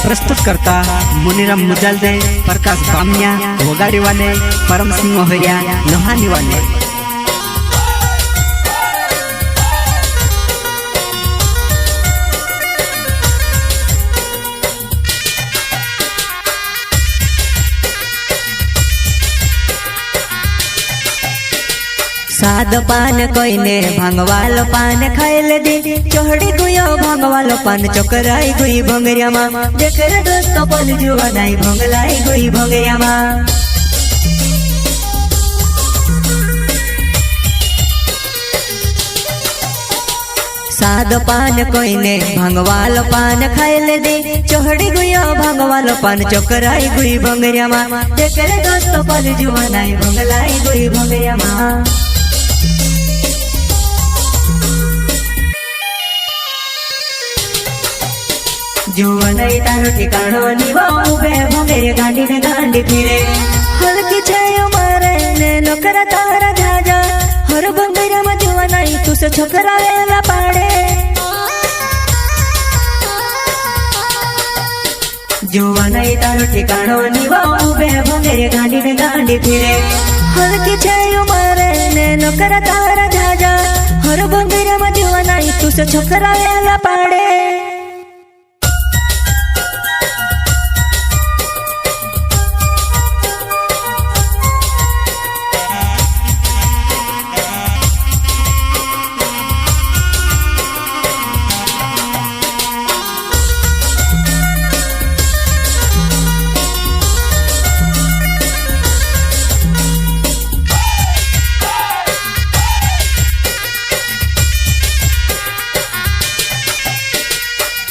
प्रस्तुत करता मुनिराम मुजालदे, प्रकाश बामिया वगाड़ी वाले, परम सिंह मोहरिया लोहानी वाले। साद पान कोईने भांगवालो पान खाइल दी, चोहड़ी गुयो भांगवालो पान चोकराई गुई भंगरिया मा, देख रे दोस्तों पल जुवानाई भंगलाई गुई भंगरिया मा। साद पान कोईने भांगवालो पान खाइल दी, चोहड़ी गुयो भांगवालो पान चोकराई गुई भंगरिया मा, देख रे दोस्तों पल जुवानाई भंगलाई गुई भंगरिया मा। जुवनाई तारो ठिकाणो निवा उभे भंगेरे गांडी ने गांडी फिरे, हलकी छायो मारे ने नोकरा तारा जाजा, हर भंगेरा मा जुवनाई तुस छोकरा वेला पाड़े। जुवनाई तारो ठिकाणो निवा उभे भंगेरे गांडी ने गांडी फिरे, हलकी छायो मारे ने नोकरा तारा जाजा, हर भंगेरा मा जुवनाई तुस छोकरा वेला पाड़े।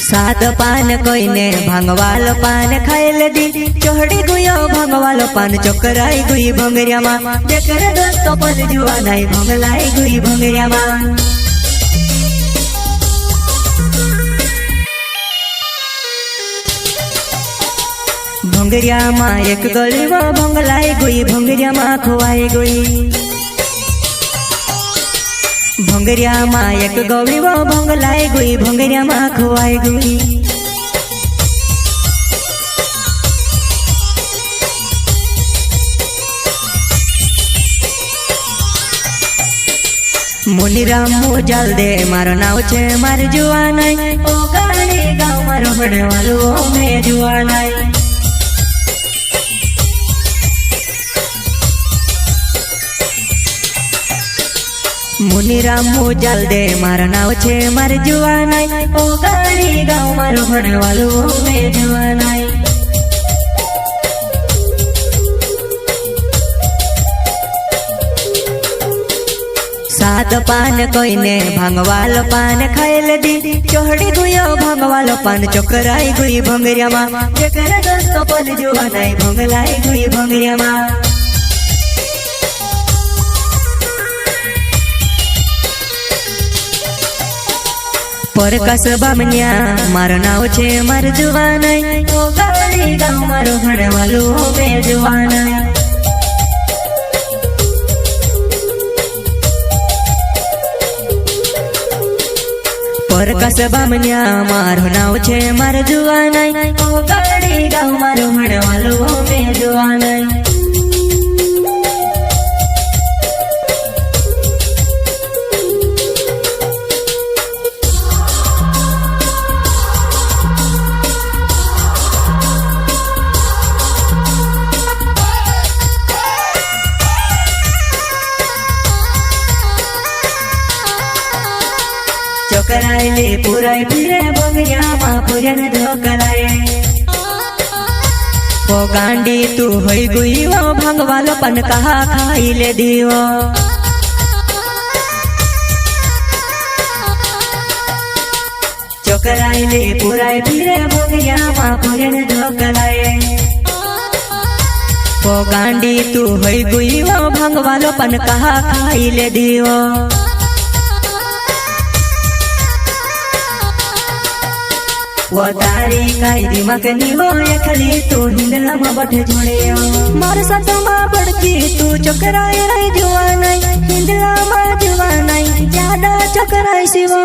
साद पान कोईने भांगवालो पान खाइल दी, चोहड़ी गुयो भांगवालो पान चोकराई गुई भंगरिया मा, देख रे दोस्तों पल जुवानाई भंगलाई गुई भंगरिया मा। भंगरिया मा एक गली वो भंगलाई गुई भंगरिया मा खुआई गुई। भंगरिया मा एक गौरी वो भंगलाई गुई भंगरिया मा खुआई गुई। मुनिराम मुजालदे मारो नाव छे मार जुवानाई, ओ गाड़ी गाँव मारो बड़े वालो में जुवानाई। मुनिराम मुजालदे मारो नाव छे मार जुवानाई, ओ गाड़ी गाँव मारो बड़े वालो में जुवानाई। साद पान कोईने भांगवालो पान खाइल दी, चोहड़ी गुयो भांगवालो पान चोकराई गुई भंगरिया मा, देख रे दोस्तों पल जुवानाई भंगलाई गुई भंगरिया मा। प्रकाश बामिया मारो नाव छे मार जुवानाई, ओ गाड़ी गाँव मारो बड़े वालो में जुवानाई। प्रकाश बामिया मारो नाव छे मार जुवानाई, ओ गाड़ी गाँव मारो बड़े वालो में जुवानाई। चोकराइले पुराई फिरे भंगरिया मा पुरन धोकलाए, ओ गांडी तू होई गुई वो भंगवालो पन कहा खाइले दियो। चोकराइले पुराई फिरे भंगरिया मा पुरन धोकलाए, ओ गांडी तू होई गुई वो भंगवालो पन कहा खाइले दियो। वो तारी काई दिमाग नी वो एकली तू हिंदला मा बठे जोड़ियो, मार साथ मा बड़की तू चोकराई रही जुवानाई, हिंदला मा जुवानाई ज्यादा चोकराई सिवो।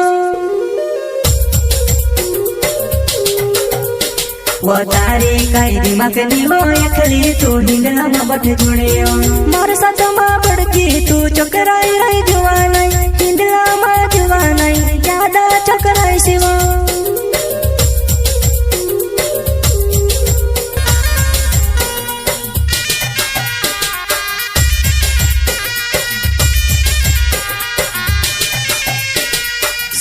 वो तारी काई दिमाग नी हो एकली तू हिंगला में बठ जुड़ियो मार साथ मां बड़की तू चकराई रही जुवानाई हिंगला में जुवानाई ज्यादा चकराई सिवा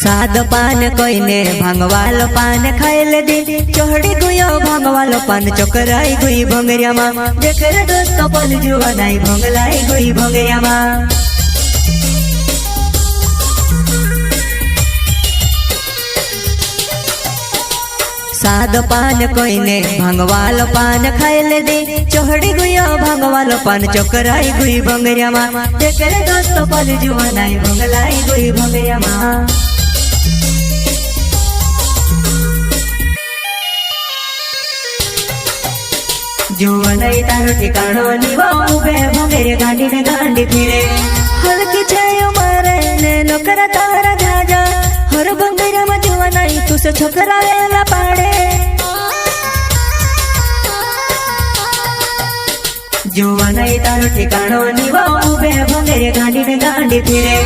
साद पान कोई ने भांगवालो पान खाइल दी चोहड़ी गुयो भांगवालो पान चोकराई गुई भंगरिया मा देख रे दोस्त पल जुवानाई भंगलाई गुई भंगरिया मा साद पान कोई ने भांगवालो पान खाइल दी चोहड़ी गुयो भांगवालो पान चोकराई गुई भंगरिया मा देख रे दोस्त पल जुवानाई भंगलाई गुई भंगरिया मा जुवानाई तारो ठिकाणो नीवा उबे भंगेरे गांडी ने गांडी फिरे हल्की छायो मारे ने नोकरा तारा जाजा हर भंगेरा में जुवानाई तू से छोकरा वेला पाड़े जुवानाई तारो ठिकाणो नीवा उबे भंगेरे गांडी ने गांडी फिरे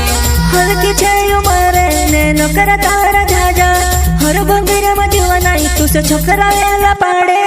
हल्की छायो मारे ने नोकरा तारा जाजा हर भंगेरा में जुवानाई तू से छोकरा वेला पाड़े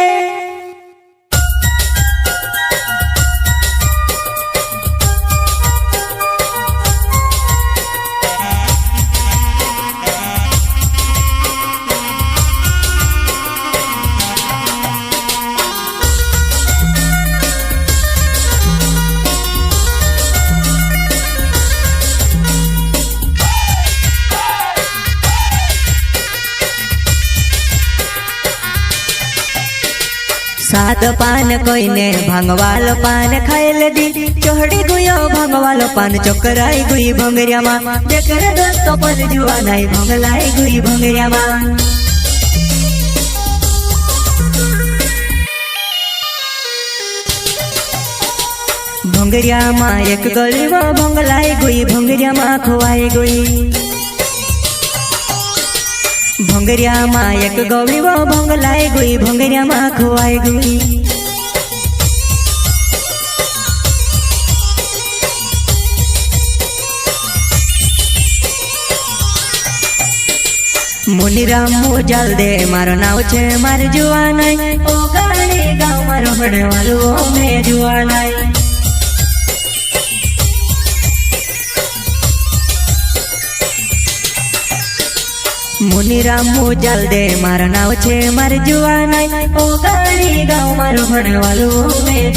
साद पान कोई ने भांगवालो पान खाइल दी चोहड़ी गुयो भांगवालो पान चोकराई गुई भंगरिया मा देख रे दोस्त पल जुवानाई भंगलाई गुई भंगरिया मा भंगरिया मा एक गली वो भंगलाई गुई भंगरिया मा खुआई गुई भंगरिया मा एक गौरी वो भंगलाई गुई भंगरिया मा खुआई गुई मुनिराम मुजाल दे मारो नाव छे मार जुवानाई ओ गाड़ी गाँव मारो बड़े वालो में जुवानाई मुनिराम मुजाल दे मारा नाव छे मार जुवानाई ओ गाड़ी गाँव मारो भणवालो में